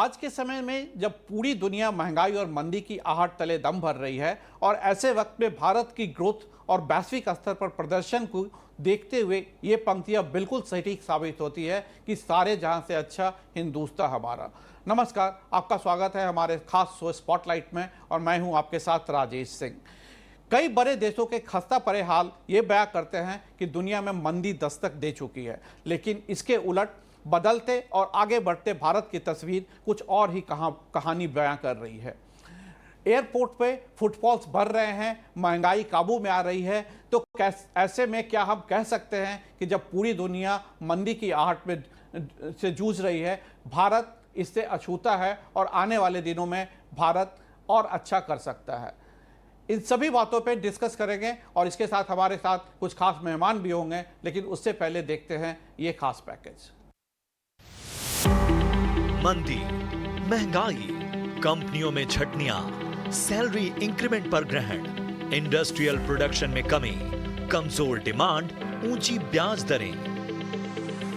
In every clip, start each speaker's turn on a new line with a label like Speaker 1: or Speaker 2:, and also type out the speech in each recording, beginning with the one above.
Speaker 1: आज के समय में जब पूरी दुनिया महंगाई और मंदी की आहट तले दम भर रही है और ऐसे वक्त में भारत की ग्रोथ और वैश्विक स्तर पर प्रदर्शन को देखते हुए ये पंक्तियां बिल्कुल सटीक साबित होती है कि सारे जहां से अच्छा हिंदुस्तान हमारा। नमस्कार, आपका स्वागत है हमारे खास शो स्पॉटलाइट में और मैं हूं आपके साथ राजेश सिंह। कई बड़े देशों के खस्ता पड़े हाल ये बयां करते हैं कि दुनिया में मंदी दस्तक दे चुकी है, लेकिन इसके उलट बदलते और आगे बढ़ते भारत की तस्वीर कुछ और ही कहानी बयां कर रही है। एयरपोर्ट पे फुटफॉल्स भर रहे हैं, महंगाई काबू में आ रही है, तो ऐसे में क्या हम कह सकते हैं कि जब पूरी दुनिया मंदी की आहट में से जूझ रही है, भारत इससे अछूता है और आने वाले दिनों में भारत और अच्छा कर सकता है। इन सभी बातों पे डिस्कस करेंगे और इसके साथ हमारे साथ कुछ खास मेहमान भी होंगे, लेकिन उससे पहले देखते हैं ये खास पैकेज।
Speaker 2: मंदी, महंगाई, कंपनियों में छटनियां, सैलरी इंक्रीमेंट पर ग्रहण, इंडस्ट्रियल प्रोडक्शन में कमी, कमजोर डिमांड, ऊंची ब्याज दरें।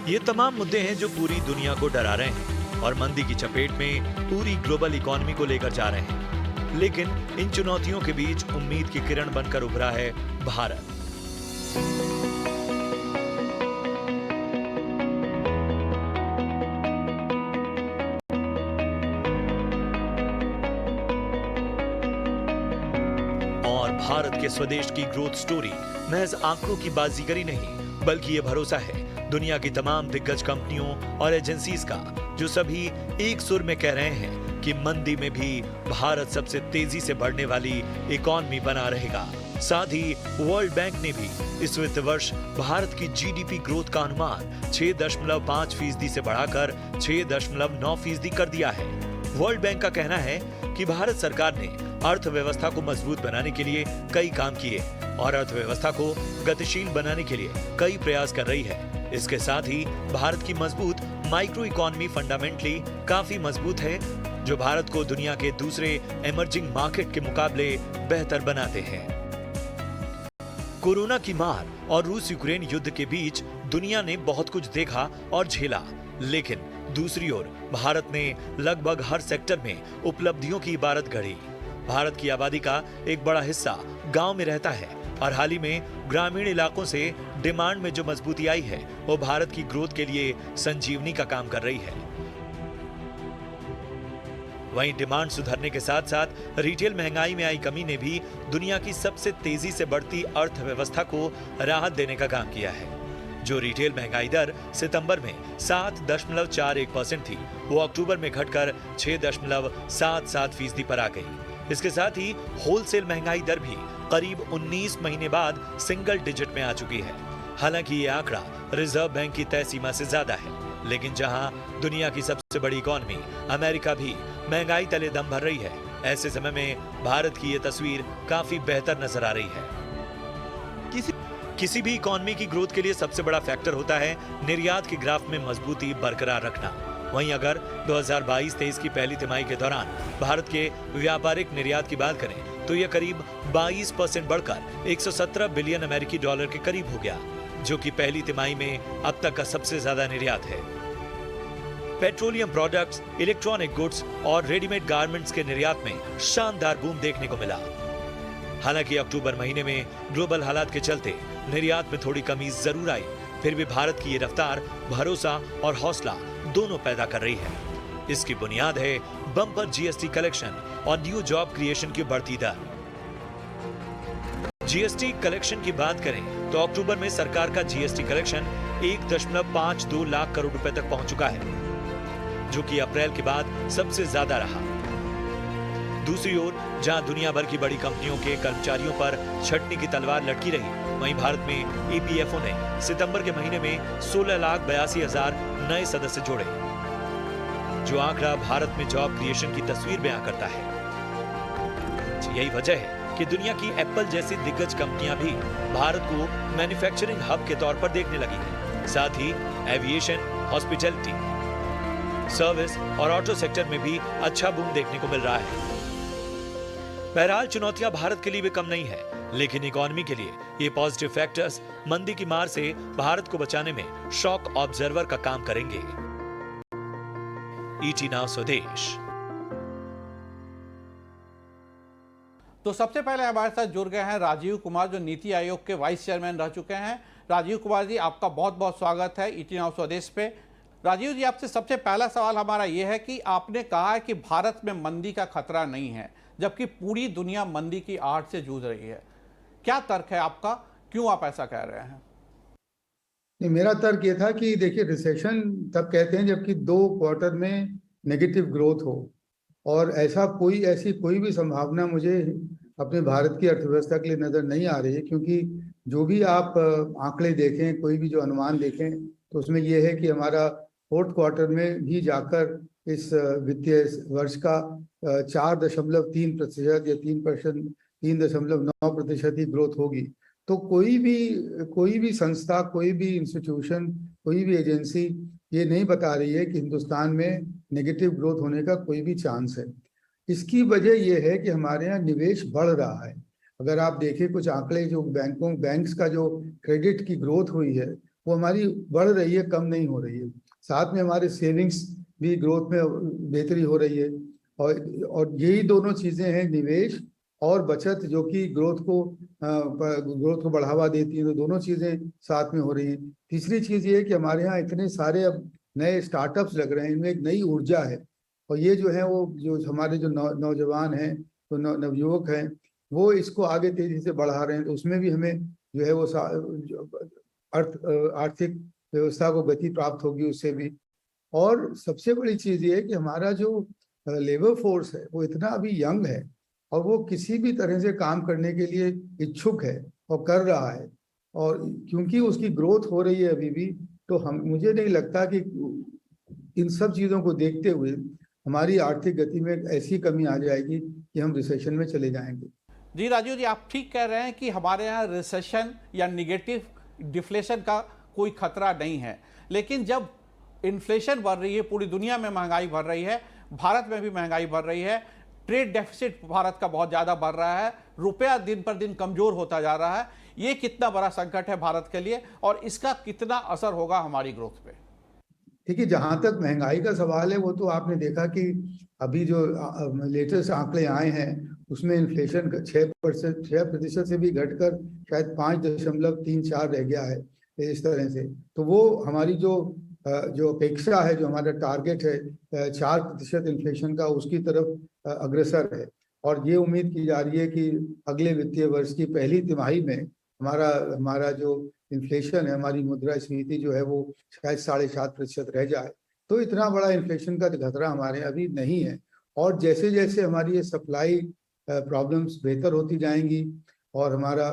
Speaker 2: ये तमाम मुद्दे हैं जो पूरी दुनिया को डरा रहे हैं और मंदी की चपेट में पूरी ग्लोबल इकोनॉमी को लेकर जा रहे हैं। लेकिन इन चुनौतियों के बीच उम्मीद की किरण बनकर उभरा है भारत। भारत के स्वदेश की ग्रोथ स्टोरी महज आंकड़ों की बाजीगरी नहीं, बल्कि ये भरोसा है दुनिया की तमाम दिग्गज कंपनियों और एजेंसीज का, जो सभी एक सुर में कह रहे हैं कि मंदी में भी भारत सबसे तेजी से बढ़ने वाली इकोनॉमी बना रहेगा। साथ ही वर्ल्ड बैंक ने भी इस वित्त वर्ष भारत की जीडीपी ग्रोथ का अनुमान 6.5% से बढ़ाकर 6.9% कर दिया है। वर्ल्ड बैंक का कहना है कि भारत सरकार ने अर्थव्यवस्था को मजबूत बनाने के लिए कई काम किए और अर्थव्यवस्था को गतिशील बनाने के लिए कई प्रयास कर रही है। इसके साथ ही भारत की मजबूत माइक्रो इकोनॉमी फंडामेंटली काफी मजबूत है, जो भारत को दुनिया के दूसरे इमर्जिंग मार्केट के मुकाबले बेहतर बनाते हैं। कोरोना की मार और रूस यूक्रेन युद्ध के बीच दुनिया ने बहुत कुछ देखा और झेला, लेकिन दूसरी ओर भारत ने लगभग हर सेक्टर में उपलब्धियों की इबारत गढ़ी। भारत की आबादी का एक बड़ा हिस्सा गांव में रहता है और हाल ही में ग्रामीण इलाकों से डिमांड में जो मजबूती आई है वो भारत की ग्रोथ के लिए संजीवनी का काम कर रही है। वहीं डिमांड सुधरने के साथ साथ रिटेल महंगाई में आई कमी ने भी दुनिया की सबसे तेजी से बढ़ती अर्थव्यवस्था को राहत देने का काम किया है। जो रिटेल महंगाई दर सितंबर में 7.41% थी, वो अक्टूबर में घटकर 6.77% पर आ गई। इसके साथ ही होलसेल महंगाई दर भी करीब 19 महीने बाद सिंगल डिजिट में आ चुकी है। हालांकि ये आंकड़ा रिजर्व बैंक की तय सीमा से ज्यादा है, लेकिन जहां दुनिया की सबसे बड़ी इकोनॉमी अमेरिका भी महंगाई तले दम भर रही है, ऐसे समय में भारत की ये तस्वीर काफी बेहतर नजर आ रही है। किसी भी इकोनॉमी की ग्रोथ के लिए सबसे बड़ा फैक्टर होता है निर्यात के ग्राफ में मजबूती बरकरार रखना। वहीं अगर 2022-23 की पहली तिमाही के दौरान भारत के व्यापारिक निर्यात की बात करें तो यह करीब 22% बढ़कर 117 बिलियन अमेरिकी डॉलर के करीब हो गया, जो कि पहली तिमाही में अब तक का सबसे ज्यादा निर्यात है। पेट्रोलियम प्रोडक्ट्स, इलेक्ट्रॉनिक गुड्स और रेडीमेड गारमेंट्स के निर्यात में शानदार बूम देखने को मिला। हालांकि अक्टूबर महीने में ग्लोबल हालात के चलते निर्यात में थोड़ी कमी जरूर आई, फिर भी भारत की ये रफ्तार भरोसा और हौसला दोनों पैदा कर रही है। इसकी बुनियाद है बम्पर जीएसटी कलेक्शन और न्यू जॉब क्रिएशन की बढ़ती दर। जीएसटी कलेक्शन की बात करें तो अक्टूबर में सरकार का जीएसटी कलेक्शन 1.52 लाख करोड़ रुपए तक पहुंच चुका है, जो कि अप्रैल के बाद सबसे ज्यादा रहा। दूसरी ओर जहां दुनिया भर की बड़ी कंपनियों के कर्मचारियों पर छटनी की तलवार लटकी रही, वहीं भारत में ईपीएफओ ने सितंबर के महीने में 16,82,000 नए सदस्य जोड़े, जो आंकड़ा भारत में जॉब क्रिएशन की तस्वीर बयां करता है। यही वजह है कि दुनिया की एप्पल जैसी दिग्गज कंपनियां भी भारत को मैन्युफैक्चरिंग हब के तौर पर देखने लगी हैं। साथ ही एविएशन, हॉस्पिटैलिटी, सर्विस और ऑटो सेक्टर में भी अच्छा बूम देखने को मिल रहा है। बहरहाल चुनौतियां भारत के लिए भी कम नहीं है, लेकिन इकोनॉमी के लिए ये पॉजिटिव फैक्टर्स मंदी की मार से भारत को बचाने में शॉक ऑब्जर्वर का काम करेंगे। ईटी नाउ स्वदेश।
Speaker 1: तो सबसे पहले हमारे साथ जुड़ गए हैं राजीव कुमार, जो नीति आयोग के वाइस चेयरमैन रह चुके हैं। राजीव कुमार जी, आपका बहुत बहुत स्वागत है ईटी नाउ स्वदेश पे। राजीव जी, आपसे सबसे पहला सवाल हमारा ये है कि आपने कहा है कि भारत में मंदी का खतरा नहीं है, जबकि पूरी दुनिया मंदी की आहट से जूझ रही है। क्या तर्क है आपका, क्यों आप ऐसा कह रहे हैं?
Speaker 3: नहीं, मेरा तर्क ये था कि देखिए, रिसेशन तब कहते हैं जबकि 2 क्वार्टर में नेगेटिव ग्रोथ हो, और ऐसी कोई भी संभावना मुझे अपने भारत की अर्थव्यवस्था के लिए नजर नहीं आ रही है। क्योंकि जो भी आप आंकड़े देखें, कोई भी जो अनुमान देखें, तो उसमें ये है कि हमारा 4th क्वार्टर में भी जाकर इस वित्तीय वर्ष का 4.3% या 3%, 3.9% ही ग्रोथ होगी। तो कोई भी संस्था, कोई भी इंस्टीट्यूशन, कोई भी एजेंसी ये नहीं बता रही है कि हिंदुस्तान में नेगेटिव ग्रोथ होने का कोई भी चांस है। इसकी वजह यह है कि हमारे यहाँ निवेश बढ़ रहा है। अगर आप देखें कुछ आंकड़े, जो बैंक्स का जो क्रेडिट की ग्रोथ हुई है वो हमारी बढ़ रही है, कम नहीं हो रही है। साथ में हमारे सेविंग्स भी ग्रोथ में बेहतरी हो रही है। और यही दोनों चीजें हैं, निवेश और बचत, जो कि ग्रोथ को बढ़ावा देती है। तो दोनों चीजें साथ में हो रही हैं। तीसरी चीज ये है कि हमारे यहाँ इतने सारे अब नए स्टार्टअप्स लग रहे हैं, इनमें एक नई ऊर्जा है। और ये जो है वो जो हमारे जो नौजवान हैं, तो नवयुवक हैं, वो इसको आगे तेजी से बढ़ा रहे हैं। तो उसमें भी हमें जो है वो आर्थिक व्यवस्था को गति प्राप्त होगी उससे भी। और सबसे बड़ी चीज ये है कि हमारा जो लेबर फोर्स है वो इतना अभी यंग है, और वो किसी भी तरह से काम करने के लिए इच्छुक है और कर रहा है। और क्योंकि उसकी ग्रोथ हो रही है अभी भी, तो मुझे नहीं लगता कि इन सब चीजों को देखते हुए हमारी आर्थिक गति में ऐसी कमी आ जाएगी कि हम रिसेशन में चले जाएंगे।
Speaker 1: जी राजीव जी, आप ठीक कह रहे हैं कि हमारे यहाँ रिसेशन या निगेटिव डिफ्लेशन का कोई खतरा नहीं है। लेकिन जब इन्फ्लेशन बढ़ रही है, पूरी दुनिया में महंगाई बढ़ रही है, भारत में भी महंगाई बढ़ रही है, ट्रेड डेफिसिट भारत का बहुत ज़्यादा बढ़ रहा है, रुपया दिन पर दिन कमज़ोर होता जा रहा है, ये कितना बड़ा संकट है भारत के लिए और इसका कितना असर होगा हमारी ग्रोथ पे?
Speaker 3: देखिए, जहां तक महंगाई का सवाल है, वो तो आपने देखा कि अभी जो लेटेस्ट आंकड़े आए हैं उसमें इन्फ्लेशन 6% से भी घटकर शायद 5.34 रह गया है, इस तरह से। तो वो हमारी जो अपेक्षा है, जो हमारा टारगेट है 4% इन्फ्लेशन का, उसकी तरफ अग्रसर है। और ये उम्मीद की जा रही है कि अगले वित्तीय वर्ष की पहली तिमाही में हमारा जो इन्फ्लेशन है, हमारी मुद्रास्फीति जो है वो शायद 7.5% रह जाए। तो इतना बड़ा इन्फ्लेशन का खतरा हमारे अभी नहीं है। और जैसे जैसे हमारी ये सप्लाई प्रॉब्लम्स बेहतर होती जाएंगी, और हमारा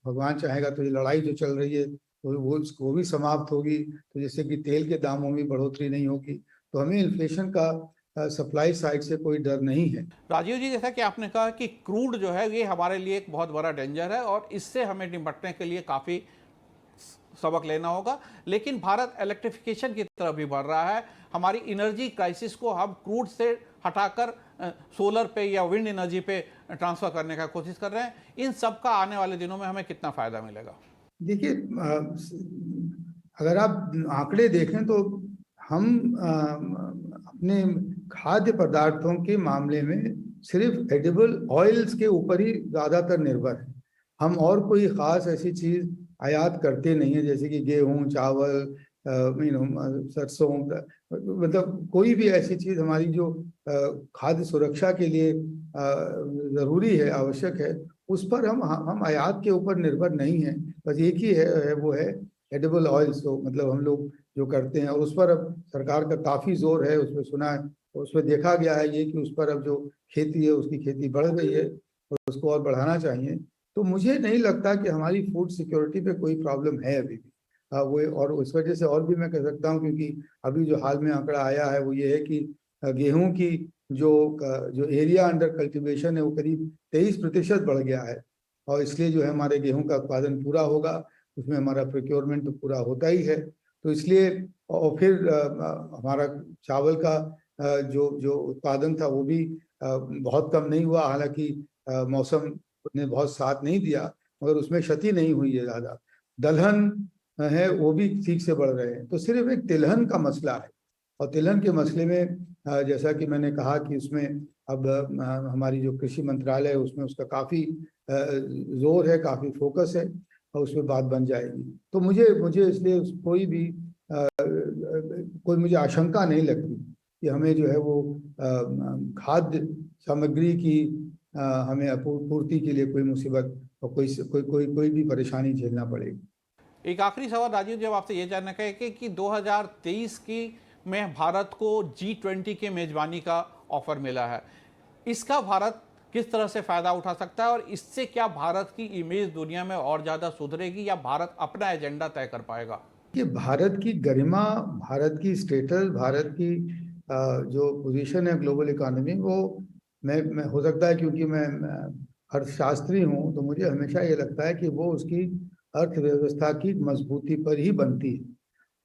Speaker 3: भगवान चाहेगा तो ये लड़ाई जो चल रही है तो वो भी समाप्त होगी, तो जैसे कि तेल के दामों में बढ़ोतरी नहीं होगी, तो हमें इन्फ्लेशन का सप्लाई साइड से कोई डर नहीं है।
Speaker 1: राजीव जी, जैसा कि आपने कहा कि क्रूड जो है ये हमारे लिए एक बहुत बड़ा डेंजर है और इससे हमें निपटने के लिए काफ़ी सबक लेना होगा। लेकिन भारत इलेक्ट्रिफिकेशन की तरफ भी बढ़ रहा है। हमारी एनर्जी क्राइसिस को हम क्रूड से हटाकर सोलर पे या विंड एनर्जी पे ट्रांसफर करने का कोशिश कर रहे हैं। इन सब का आने वाले दिनों में हमें कितना फायदा मिलेगा?
Speaker 3: देखिए, अगर आप आंकड़े देखें तो हम अपने खाद्य पदार्थों के मामले में सिर्फ एडिबल ऑयल्स के ऊपर ही ज्यादातर निर्भर है। हम और कोई खास ऐसी चीज आयात करते नहीं है, जैसे कि गेहूं, चावल, सरसों, मतलब कोई भी ऐसी चीज हमारी जो खाद्य सुरक्षा के लिए जरूरी है, आवश्यक है, उस पर हम आयात के ऊपर निर्भर नहीं है। बस एक ही है, वो है एडिबल ऑयल्स। तो मतलब हम लोग जो करते हैं, और उस पर अब सरकार का काफी जोर है, उस पर सुना है, उस पर देखा गया है ये कि उस पर अब जो खेती है उसकी खेती बढ़ गई है और उसको और बढ़ाना चाहिए। तो मुझे नहीं लगता कि हमारी फूड सिक्योरिटी पे कोई प्रॉब्लम है अभी भी। वो, और उस वजह से और भी मैं कह सकता हूँ, क्योंकि अभी जो हाल में आंकड़ा आया है वो ये है कि गेहूं की जो एरिया अंडर कल्टीवेशन है वो करीब 23% बढ़ गया है। और इसलिए जो है हमारे गेहूं का उत्पादन पूरा होगा, उसमें हमारा प्रोक्योरमेंट तो पूरा होता ही है। तो इसलिए, और फिर हमारा चावल का जो उत्पादन था वो भी बहुत कम नहीं हुआ, हालांकि मौसम ने बहुत साथ नहीं दिया, मगर उसमें क्षति नहीं हुई है ज्यादा। दलहन है वो भी ठीक से बढ़ रहे हैं। तो सिर्फ एक तिलहन का मसला है, और तिलहन के मसले में जैसा कि मैंने कहा कि उसमें अब हमारी जो कृषि मंत्रालय है उसमें उसका काफ़ी जोर है, काफ़ी फोकस है और उसमें बात बन जाएगी। तो मुझे इसलिए कोई मुझे आशंका नहीं लगती कि हमें जो है वो खाद्य सामग्री की हमें पूर्ति के लिए कोई मुसीबत और कोई भी परेशानी झेलना पड़ेगी।
Speaker 1: एक आखिरी सवाल राजीव, जब आपसे ये जानना है कि 2023 की में भारत को G20 के मेजबानी का ऑफर मिला है, इसका भारत किस तरह से फायदा उठा सकता है और इससे क्या भारत की इमेज दुनिया में और ज्यादा सुधरेगी या भारत अपना एजेंडा तय कर पाएगा?
Speaker 3: कि भारत की गरिमा, भारत की स्टेटस, भारत की जो पोजीशन है ग्लोबल इकोनॉमी, वो मैं हो सकता है क्योंकि मैं अर्थशास्त्री हूँ, तो मुझे हमेशा ये लगता है कि वो उसकी अर्थव्यवस्था की मजबूती पर ही बनती है।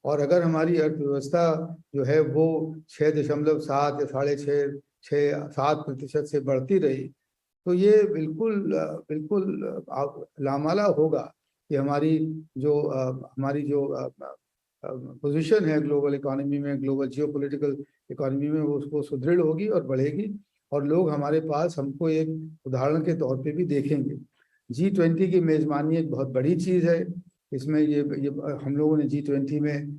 Speaker 3: और अगर हमारी अर्थव्यवस्था जो है वो 6.7 या 6.5-7% से बढ़ती रही, तो ये बिल्कुल लामाला होगा कि हमारी जो पोजीशन है ग्लोबल इकोनॉमी में, ग्लोबल जियोपॉलिटिकल इकोनॉमी में, वो उसको सुदृढ़ होगी और बढ़ेगी और लोग हमारे पास हमको एक उदाहरण के तौर पे भी देखेंगे। G20 की मेजबानी एक बहुत बड़ी चीज़ है। इसमें ये हम लोगों ने G20 में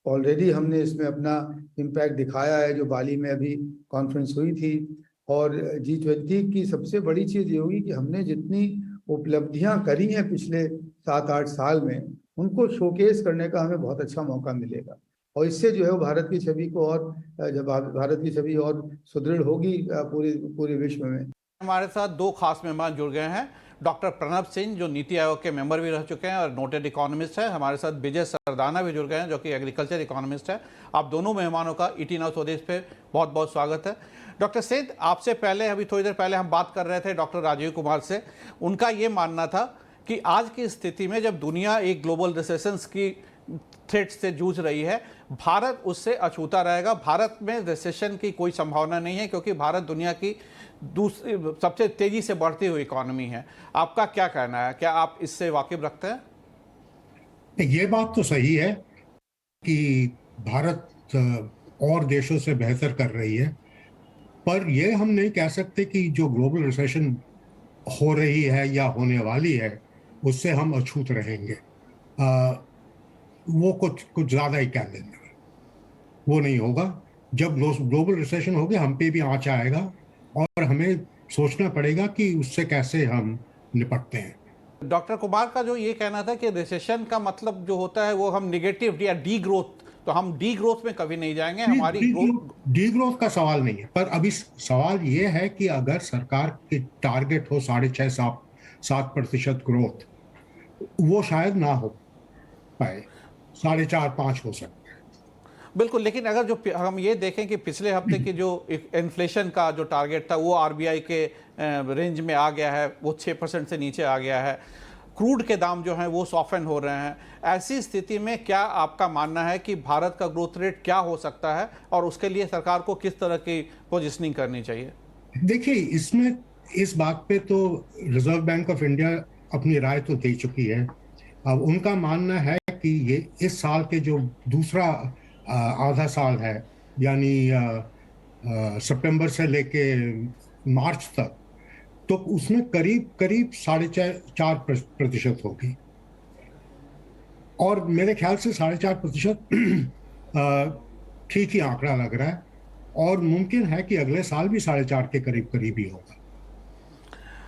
Speaker 3: ऑलरेडी हमने इसमें अपना इम्पैक्ट दिखाया है, जो बाली में अभी कॉन्फ्रेंस हुई थी। और G20 की सबसे बड़ी चीज़ ये होगी कि हमने जितनी उपलब्धियां करी हैं पिछले 7-8 साल में, उनको शोकेस करने का हमें बहुत अच्छा मौका मिलेगा और इससे जो है वो भारत की छवि को और जब भारत की छवि और सुदृढ़ होगी पूरे विश्व में।
Speaker 1: हमारे साथ दो खास मेहमान जुड़ गए हैं। डॉक्टर प्रणब सिंह, जो नीति आयोग के मेंबर भी रह चुके हैं और नोटेड इकोनॉमिस्ट हैं। हमारे साथ विजय सरदाना भी जुड़ गए हैं, जो कि एग्रीकल्चर इकोनॉमिस्ट है। आप दोनों मेहमानों का ईटी नाउ स्वदेश पे बहुत बहुत स्वागत है। डॉक्टर सिंह, आपसे पहले, अभी थोड़ी देर पहले हम बात कर रहे थे डॉक्टर राजीव कुमार से। उनका ये मानना था कि आज की स्थिति में जब दुनिया एक ग्लोबल रिसेशंस की थ्रेट से जूझ रही है, भारत उससे अछूता रहेगा। भारत में रिसेशन की कोई संभावना नहीं है, क्योंकि भारत दुनिया की दूसरी सबसे तेजी से बढ़ती हुई इकोनॉमी है। आपका क्या कहना है? क्या आप इससे वाकिफ रखते हैं?
Speaker 4: ये बात तो सही है कि भारत और देशों से बेहतर कर रही है, पर ये हम नहीं कह सकते कि जो ग्लोबल रिसेशन हो रही है या होने वाली है उससे हम अछूत रहेंगे। वो कुछ ज़्यादा ही कह देंगे। वो नहीं होगा। जब ग्लोबल रिसेशन होगी, हम पे भी आँच आएगा और हमें सोचना पड़ेगा कि उससे कैसे हम निपटते हैं।
Speaker 1: डॉक्टर कुमार का जो ये कहना था कि रिसेशन का मतलब जो होता है वो हम निगेटिव या डी ग्रोथ, तो हम डी ग्रोथ में कभी नहीं जाएंगे। हमारी
Speaker 4: डी ग्रोथ का सवाल नहीं है, पर अभी सवाल ये है कि अगर सरकार की टारगेट हो 6.5-7% ग्रोथ, वो शायद ना हो पाए, 4.5-5 हो सकता है।
Speaker 1: बिल्कुल, लेकिन अगर जो हम ये देखें कि पिछले हफ्ते की जो इन्फ्लेशन का जो टारगेट था वो आरबीआई के रेंज में आ गया है, वो 6% से नीचे आ गया है। क्रूड के दाम जो हैं वो सॉफ्टन हो रहे हैं। ऐसी स्थिति में क्या आपका मानना है कि भारत का ग्रोथ रेट क्या हो सकता है और उसके लिए सरकार को किस तरह की पोजीशनिंग करनी चाहिए?
Speaker 4: देखिए, इसमें इस बात पे तो रिजर्व बैंक ऑफ इंडिया अपनी राय तो दे चुकी है। अब उनका मानना है कि ये इस साल के जो दूसरा आधा साल है, यानी सितंबर से लेके मार्च तक, तो उसमें करीब 4.5% होगी। और मेरे ख्याल से 4.5% ठीक ही आंकड़ा लग रहा है और मुमकिन है कि अगले साल भी 4.5 के करीब ही होगा।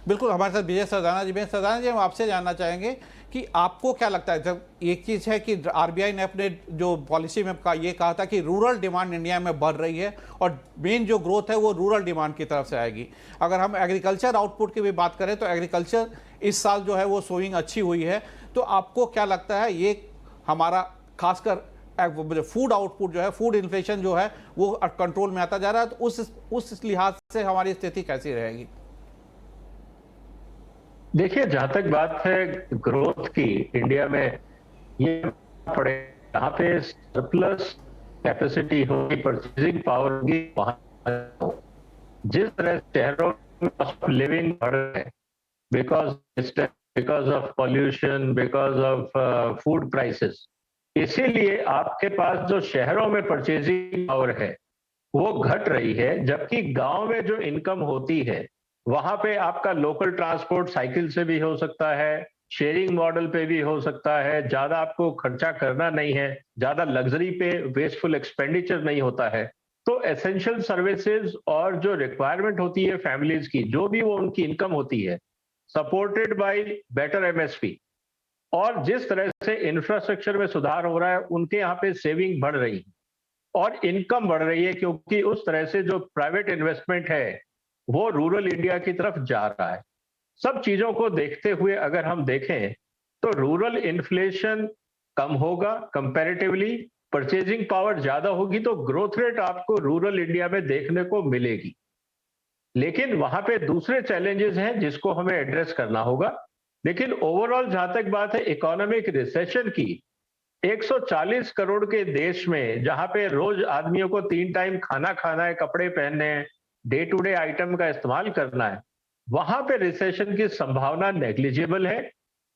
Speaker 1: बिल्कुल, हमारे साथ विजय सरदाना जी। सरदाना जी, हम आपसे जानना चाहेंगे कि आपको क्या लगता है, जब एक चीज़ है कि आरबीआई ने अपने जो पॉलिसी में ये कहा था कि रूरल डिमांड इंडिया में बढ़ रही है और मेन जो ग्रोथ है वो रूरल डिमांड की तरफ से आएगी। अगर हम एग्रीकल्चर आउटपुट की भी बात करें तो एग्रीकल्चर इस साल जो है वो सोइंग अच्छी हुई है, तो आपको क्या लगता है ये हमारा खासकर फूड आउटपुट जो है, फूड इन्फ्लेशन जो है वो कंट्रोल में आता जा रहा है, तो उस लिहाज से हमारी स्थिति कैसी रहेगी?
Speaker 5: देखिए, जहां तक बात है ग्रोथ की, इंडिया में ये पड़े जहां पे सरप्लस कैपेसिटी होगी, परचेजिंग पावर होगी, वहां जिस तरह शहरों में कॉस्ट ऑफ लिविंग बढ़ रहा है because of pollution, because of food prices, इसीलिए आपके पास जो शहरों में परचेजिंग पावर है वो घट रही है, जबकि गांव में जो इनकम होती है वहां पे आपका लोकल ट्रांसपोर्ट साइकिल से भी हो सकता है, शेयरिंग मॉडल पे भी हो सकता है, ज्यादा आपको खर्चा करना नहीं है, ज्यादा लग्जरी पे वेस्टफुल एक्सपेंडिचर नहीं होता है। तो एसेंशियल सर्विसेज और जो रिक्वायरमेंट होती है फैमिलीज की, जो भी वो उनकी इनकम होती है, सपोर्टेड बाय बेटर एमएसपी, और जिस तरह से इंफ्रास्ट्रक्चर में सुधार हो रहा है, उनके यहाँ पे सेविंग बढ़ रही है और इनकम बढ़ रही है, क्योंकि उस तरह से जो प्राइवेट इन्वेस्टमेंट है वो रूरल इंडिया की तरफ जा रहा है। सब चीजों को देखते हुए अगर हम देखें तो रूरल इन्फ्लेशन कम होगा कंपैरेटिवली, परचेजिंग पावर ज्यादा होगी, तो ग्रोथ रेट आपको रूरल इंडिया में देखने को मिलेगी। लेकिन वहां पे दूसरे चैलेंजेस हैं जिसको हमें एड्रेस करना होगा। लेकिन ओवरऑल जहां तक बात है इकोनॉमिक रिसेशन की, 140 करोड़ के देश में जहां पे रोज आदमियों को 3 टाइम खाना खाना है, कपड़े पहनने हैं, डे टू डे आइटम का इस्तेमाल करना है, वहां पे रिसेशन की संभावना नेग्लिजिबल है।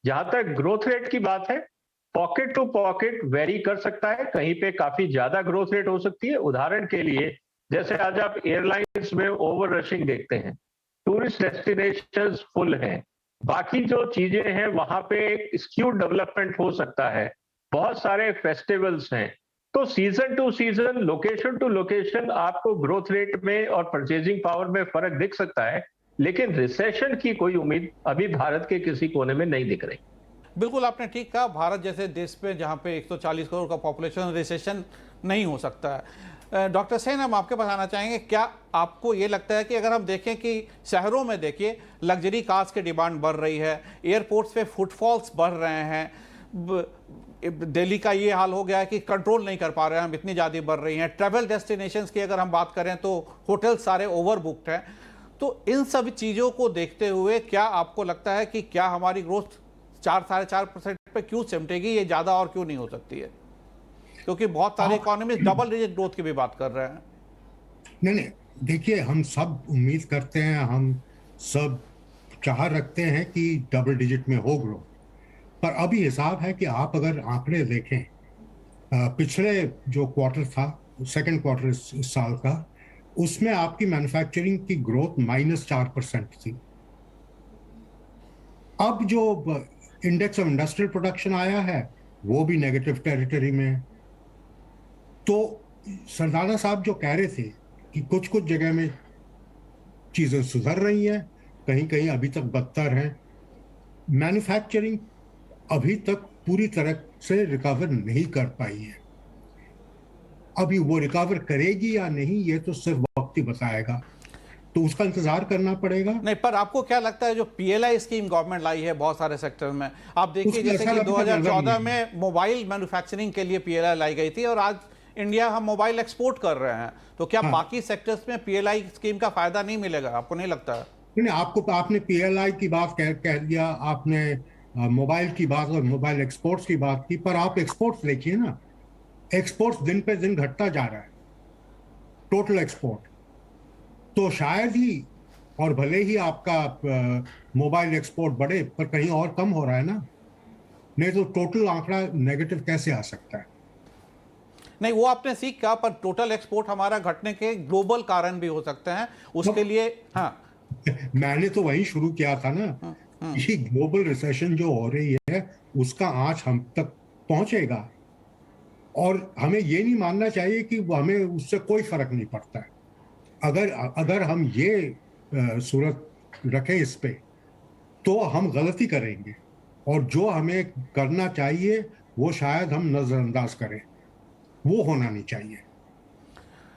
Speaker 5: जहां तक ग्रोथ रेट की बात है, पॉकेट टू पॉकेट वेरी कर सकता है, कहीं पे काफी ज्यादा ग्रोथ रेट हो सकती है। उदाहरण के लिए जैसे आज आप एयरलाइंस में ओवर रशिंग देखते हैं, टूरिस्ट डेस्टिनेशंस फुल हैं, बाकी जो चीजें हैं वहां पे स्क्यू डेवलपमेंट हो सकता है, बहुत सारे फेस्टिवल्स हैं। तो season to season, location to location आपको ग्रोथ रेट में और परचेजिंग पावर में फर्क दिख सकता है, लेकिन रिसेशन की कोई उम्मीद अभी भारत के किसी कोने में नहीं दिख रही।
Speaker 1: बिल्कुल आपने ठीक कहा, भारत जैसे देश में जहां पे 140 करोड़ का पॉपुलेशन, रिसेशन नहीं हो सकता है। डॉक्टर सेन, हम आपके पास आना चाहेंगे, क्या आपको ये लगता है कि अगर हम देखें कि शहरों में देखिए लग्जरी कार्स की डिमांड बढ़ रही है, एयरपोर्ट्स पे फुटफॉल्स बढ़ रहे हैं, दिल्ली का ये हाल हो गया है कि कंट्रोल नहीं कर पा रहे हैं हम, इतनी ज़्यादा बढ़ रही हैं, ट्रैवल डेस्टिनेशंस की अगर हम बात करें तो होटल सारे ओवर बुक्ड हैं, तो इन सब चीज़ों को देखते हुए क्या आपको लगता है कि क्या हमारी ग्रोथ 4-4.5% पे क्यों सिमटेगी, ये ज़्यादा और क्यों नहीं हो सकती है? क्योंकि बहुत सारे इकोनॉमिस्ट डबल डिजिट ग्रोथ की भी बात कर रहे हैं।
Speaker 4: नहीं, देखिए, हम सब उम्मीद करते हैं, हम सब चाह रखते हैं कि डबल डिजिट में हो ग्रोथ, पर अभी हिसाब है कि आप अगर आंकड़े देखें, पिछले जो क्वार्टर था, सेकंड क्वार्टर इस साल का, उसमें आपकी मैन्युफैक्चरिंग की ग्रोथ -4% थी। अब जो इंडेक्स ऑफ इंडस्ट्रियल प्रोडक्शन आया है वो भी नेगेटिव टेरिटरी में है। तो सरदाना साहब जो कह रहे थे कि कुछ कुछ जगह में चीजें सुधर रही हैं, कहीं कहीं अभी तक बदतर हैं, मैन्युफैक्चरिंग अभी तक पूरी तरह से रिकवर नहीं कर पाई है। अभी वो रिकवर करेगी या नहीं, ये तो सिर्फ वक्त ही बताएगा, तो उसका इंतजार करना पड़ेगा।
Speaker 1: नहीं, पर आपको क्या लगता है जो पीएलआई स्कीम गवर्नमेंट लाई है बहुत सारे सेक्टर में, आप देखिए जैसे कि 2014 में मोबाइल मैन्युफैक्चरिंग के लिए पीएलआई लाई गई थी और आज इंडिया हम मोबाइल एक्सपोर्ट कर रहे हैं, तो क्या बाकी सेक्टर्स में पीएलआई स्कीम का फायदा नहीं मिलेगा, आपको नहीं लगता है?
Speaker 4: नहीं, आपने पीएलआई की बात कह दिया, आपने मोबाइल की बात और मोबाइल एक्सपोर्ट्स की बात की, पर आप एक्सपोर्ट्स देखिए ना, एक्सपोर्ट्स दिन पे दिन घटता जा रहा है, टोटल एक्सपोर्ट। तो शायद ही, और भले ही आपका मोबाइल एक्सपोर्ट बढ़े, पर कहीं और कम हो रहा है ना, नहीं तो टोटल आंकड़ा नेगेटिव कैसे आ सकता है?
Speaker 1: नहीं, वो आपने सीख कहा, पर टोटल एक्सपोर्ट हमारा घटने के ग्लोबल कारण भी हो सकते हैं, उसके लिए हाँ
Speaker 4: मैंने तो वही शुरू किया था ना, ये ग्लोबल रिसेशन जो हो रही है उसका आंच हम तक पहुंचेगा, और हमें ये नहीं मानना चाहिए कि हमें उससे कोई फर्क नहीं पड़ता है। अगर हम ये सूरत रखें इस पे, तो हम गलती करेंगे, और जो हमें करना चाहिए वो शायद हम नजरअंदाज करें, वो होना नहीं चाहिए।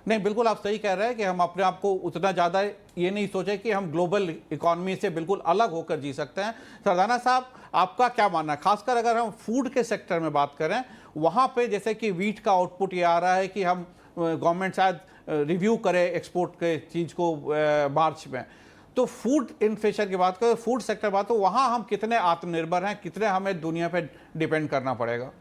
Speaker 1: नहीं, बिल्कुल आप सही कह रहे हैं कि हम अपने आप को उतना ज़्यादा ये नहीं सोचे कि हम ग्लोबल इकोनॉमी से बिल्कुल अलग होकर जी सकते हैं। सरदाना साहब, आपका क्या मानना है, खासकर अगर हम फूड के सेक्टर में बात करें, वहाँ पे जैसे कि वीट का आउटपुट ये आ रहा है कि हम गवर्नमेंट शायद रिव्यू करे एक्सपोर्ट के चीज़ को मार्च में, तो फूड इन्फ्लेशन की बात करें, फूड सेक्टर बात, तो वहाँ हम कितने आत्मनिर्भर हैं, कितने हमें दुनिया पर डिपेंड करना पड़ेगा?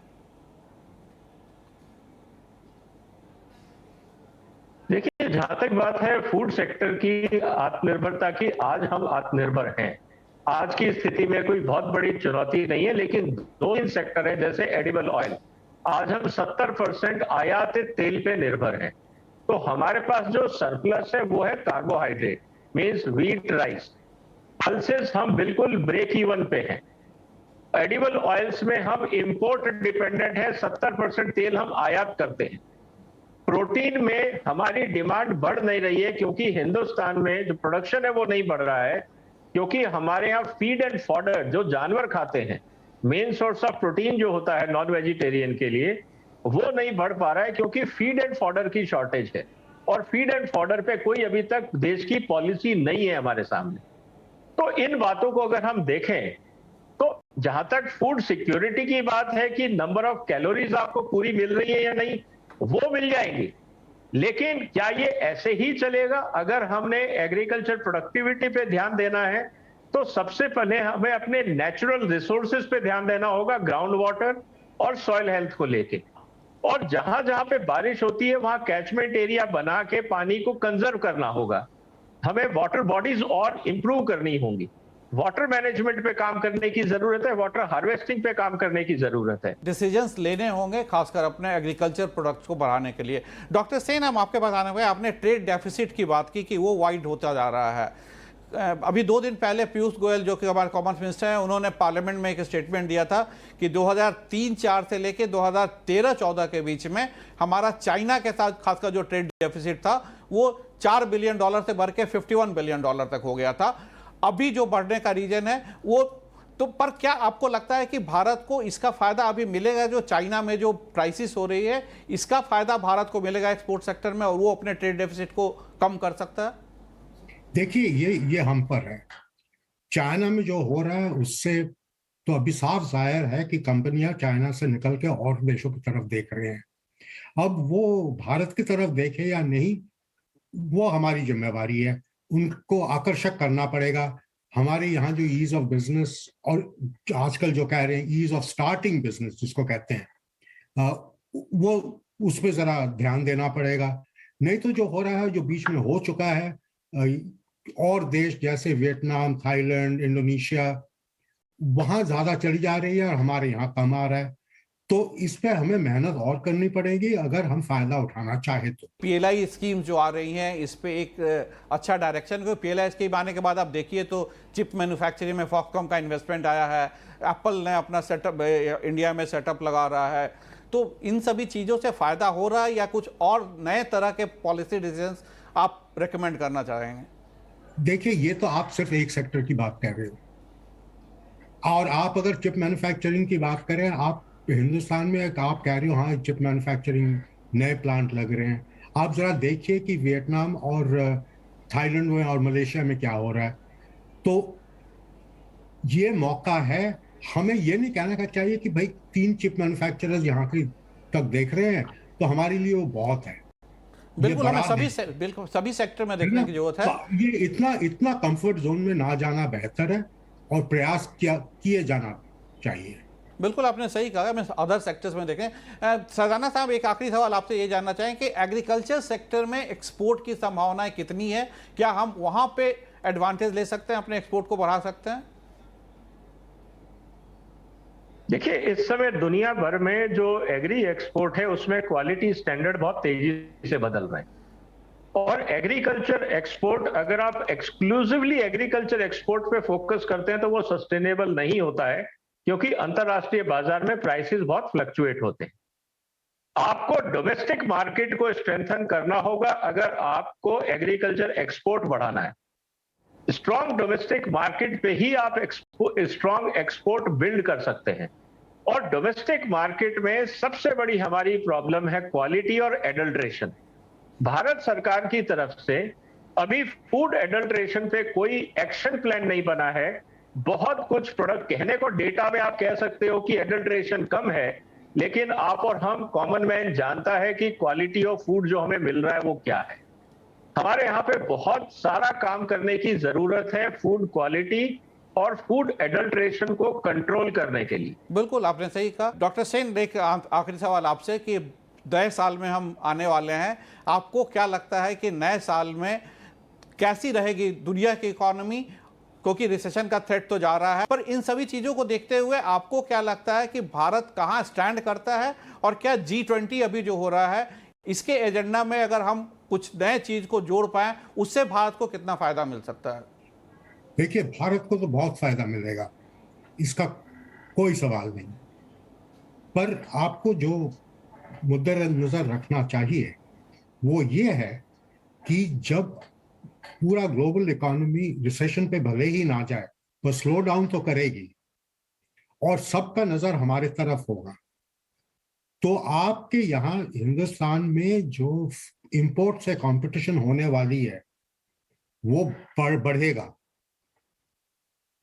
Speaker 5: देखिए, जहां तक बात है फूड सेक्टर की आत्मनिर्भरता की, आज हम आत्मनिर्भर हैं। आज की स्थिति में कोई बहुत बड़ी चुनौती नहीं है, लेकिन 2-3 सेक्टर है, जैसे एडिबल ऑयल। आज हम 70% आयात तेल पे निर्भर हैं। तो हमारे पास जो सरप्लस है वो है carbohydrate, means wheat, rice. Pulses हम बिल्कुल ब्रेक इवन पे हैं। एडिबल ऑयल्स में हम इंपोर्ट डिपेंडेंट है, 70% तेल हम आयात करते हैं। प्रोटीन में हमारी डिमांड बढ़ नहीं रही है क्योंकि हिंदुस्तान में जो प्रोडक्शन है वो नहीं बढ़ रहा है, क्योंकि हमारे यहाँ फीड एंड फॉडर जो जानवर खाते हैं, मेन सोर्स ऑफ प्रोटीन जो होता है नॉन वेजिटेरियन के लिए, वो नहीं बढ़ पा रहा है क्योंकि फीड एंड फॉडर की शॉर्टेज है। और फीड एंड फॉडर पे कोई अभी तक देश की पॉलिसी नहीं है हमारे सामने। तो इन बातों को अगर हम देखें तो जहां तक फूड सिक्योरिटी की बात है कि नंबर ऑफ कैलोरीज आपको पूरी मिल रही है या नहीं, वो मिल जाएंगी। लेकिन क्या ये ऐसे ही चलेगा? अगर हमने एग्रीकल्चर प्रोडक्टिविटी पे ध्यान देना है तो सबसे पहले हमें अपने नेचुरल रिसोर्सेज पे ध्यान देना होगा, ग्राउंड वाटर और सॉइल हेल्थ को लेके। और जहां जहां पे बारिश होती है वहां कैचमेंट एरिया बना के पानी को कंजर्व करना होगा। हमें वाटर बॉडीज और इंप्रूव करनी होंगी। वाटर मैनेजमेंट पे काम करने की जरूरत है, वाटर हार्वेस्टिंग पे काम करने की जरूरत है।
Speaker 1: डिसीजंस लेने होंगे खासकर अपने एग्रीकल्चर प्रोडक्ट्स को बढ़ाने के लिए। डॉक्टर सेन, हम आपके पास आने हुए, आपने ट्रेड डेफिसिट की बात की कि वो वाइड होता जा रहा है। अभी 2 दिन पहले पीयूष गोयल जो कि हमारे कॉमर्स मिनिस्टर हैं, उन्होंने पार्लियामेंट में एक स्टेटमेंट दिया था कि 2003-04 से लेके 2013-14 के बीच में हमारा चाइना के साथ खासकर जो ट्रेड डेफिसिट था वो $4 बिलियन से बढ़ के $51 बिलियन तक हो गया था। अभी जो बढ़ने का रीजन है वो तो, पर क्या आपको लगता है कि भारत को इसका फायदा अभी मिलेगा? जो चाइना में जो क्राइसिस हो रही है, इसका फायदा भारत को मिलेगा एक्सपोर्ट सेक्टर में और वो अपने ट्रेड डेफिसिट को कम कर सकता है?
Speaker 4: देखिए, ये हम पर है। चाइना में जो हो रहा है उससे तो अभी साफ जाहिर है कि कंपनियां चाइना से निकल के और देशों की तरफ देख रहे हैं। अब वो भारत की तरफ देखे या नहीं, वो हमारी जिम्मेवारी है। उनको आकर्षक करना पड़ेगा। हमारे यहाँ जो ईज ऑफ बिजनेस और आजकल जो कह रहे हैं ईज ऑफ स्टार्टिंग बिजनेस जिसको कहते हैं, वो उस पर जरा ध्यान देना पड़ेगा। नहीं तो जो हो रहा है, जो बीच में हो चुका है, और देश जैसे वियतनाम, थाईलैंड, इंडोनेशिया, वहां ज्यादा चली जा रही है और हमारे यहाँ कम आ रहा है। तो इस पे हमें मेहनत और करनी पड़ेगी अगर हम फायदा उठाना चाहे तो।
Speaker 1: पीएलआई स्कीम जो आ रही हैं, इस पे एक अच्छा डायरेक्शन, क्योंकि पीएलआई स्कीम आने के बाद आप देखिए तो चिप मैन्युफैक्चरिंग में फॉक्सकॉम का इन्वेस्टमेंट आया है, एप्पल ने अपना सेटअप इंडिया में सेटअप लगा रहा है। तो इन सभी चीज़ों से फायदा हो रहा है या कुछ और नए तरह के पॉलिसी डिसीजंस आप रेकमेंड करना चाहेंगे?
Speaker 4: देखिए, ये तो आप सिर्फ एक सेक्टर की बात कर रहे हो। और आप अगर चिप मैन्युफैक्चरिंग की बात करें, आप हिंदुस्तान में आप कह रहे हो हाँ चिप मैन्युफैक्चरिंग नए प्लांट लग रहे हैं। आप जरा देखिए कि वियतनाम और थाईलैंड में और मलेशिया में क्या हो रहा है। तो ये मौका है। हमें ये नहीं कहना चाहिए कि भाई 3 चिप मैन्युफैक्चरर्स यहाँ की तक देख रहे हैं तो हमारे लिए वो बहुत है।
Speaker 1: बिल्कुल, हमें बिल्कुल सभी सेक्टर में देखने की जरूरत है।
Speaker 4: ये इतना कंफर्ट जोन में ना जाना बेहतर है और प्रयास किए जाना चाहिए।
Speaker 1: बिल्कुल, आपने सही कहा। मैं अदर सेक्टर्स में देखें। सरदाना साहब, एक आखिरी सवाल आपसे ये जानना चाहें कि एग्रीकल्चर सेक्टर में एक्सपोर्ट की संभावनाएं कितनी है? क्या हम वहां पे एडवांटेज ले सकते हैं, अपने एक्सपोर्ट को बढ़ा सकते हैं?
Speaker 5: देखिए, इस समय दुनिया भर में जो एग्री एक्सपोर्ट है उसमें क्वालिटी स्टैंडर्ड बहुत तेजी से बदल रहे हैं। और एग्रीकल्चर एक्सपोर्ट, अगर आप एक्सक्लूसिवली एग्रीकल्चर एक्सपोर्ट पे फोकस करते हैं तो वो सस्टेनेबल नहीं होता है, क्योंकि अंतरराष्ट्रीय बाजार में प्राइसेस बहुत फ्लक्चुएट होते हैं। आपको डोमेस्टिक मार्केट को स्ट्रेंथन करना होगा अगर आपको एग्रीकल्चर एक्सपोर्ट बढ़ाना है। स्ट्रॉन्ग डोमेस्टिक मार्केट पे ही आप स्ट्रॉन्ग एक्सपोर्ट बिल्ड कर सकते हैं। और डोमेस्टिक मार्केट में सबसे बड़ी हमारी प्रॉब्लम है क्वालिटी और एडल्ट्रेशन। भारत सरकार की तरफ से अभी फूड एडल्ट्रेशन पे कोई एक्शन प्लान नहीं बना है। बहुत कुछ प्रोडक्ट, कहने को डेटा में आप कह सकते हो कि एडल्ट्रेशन कम है, लेकिन आप और हम कॉमन मैन जानता है कि क्वालिटी ऑफ फूड जो हमें मिल रहा है वो क्या है। हमारे यहाँ पे बहुत सारा काम करने की जरूरत है फूड क्वालिटी और फूड एडल्ट्रेशन को कंट्रोल करने के लिए।
Speaker 1: बिल्कुल, आपने सही कहा। डॉक्टर सेन, एक आखिरी सवाल आपसे कि नए साल में हम आने वाले हैं, आपको क्या लगता है कि नए साल में कैसी रहेगी दुनिया की इकोनॉमी? क्योंकि रिसेशन का थ्रेट तो जा रहा है। पर इन सभी चीजों को देखते हुए आपको क्या लगता है कि भारत कहां स्टैंड करता है, और क्या G20 अभी जो हो रहा है इसके एजेंडा में अगर हम कुछ नए चीज को जोड़ पाए, उससे भारत को कितना फायदा मिल सकता है?
Speaker 4: देखिए, भारत को तो बहुत फायदा मिलेगा, इसका कोई सवाल नहीं। पर आपको जो मुद्देनजर रखना चाहिए वो ये है कि जब पूरा ग्लोबल इकोनॉमी रिसेशन पे भले ही ना जाए तो स्लो डाउन तो करेगी, और सबका नजर हमारे तरफ होगा, तो आपके यहाँ हिंदुस्तान में जो इंपोर्ट से कंपटीशन होने वाली है वो बढ़ेगा।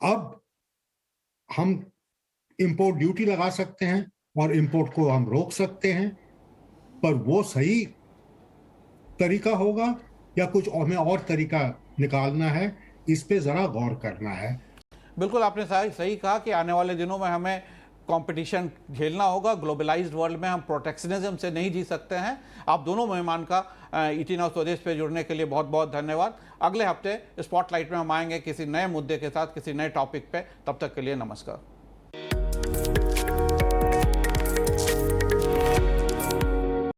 Speaker 4: अब हम इंपोर्ट ड्यूटी लगा सकते हैं और इंपोर्ट को हम रोक सकते हैं, पर वो सही तरीका होगा या कुछ हमें और तरीका निकालना है, इस पे जरा गौर करना है।
Speaker 1: बिल्कुल, आपने सही कहा कि आने वाले दिनों में हमें कंपटीशन झेलना होगा। ग्लोबलाइज्ड वर्ल्ड में हम प्रोटेक्शनिज्म से नहीं जी सकते हैं। आप दोनों मेहमान का ET Now स्वदेश पे जुड़ने के लिए बहुत बहुत धन्यवाद। अगले हफ्ते स्पॉटलाइट में हम आएंगे किसी नए मुद्दे के साथ, किसी नए टॉपिक पे। तब तक के लिए नमस्कार।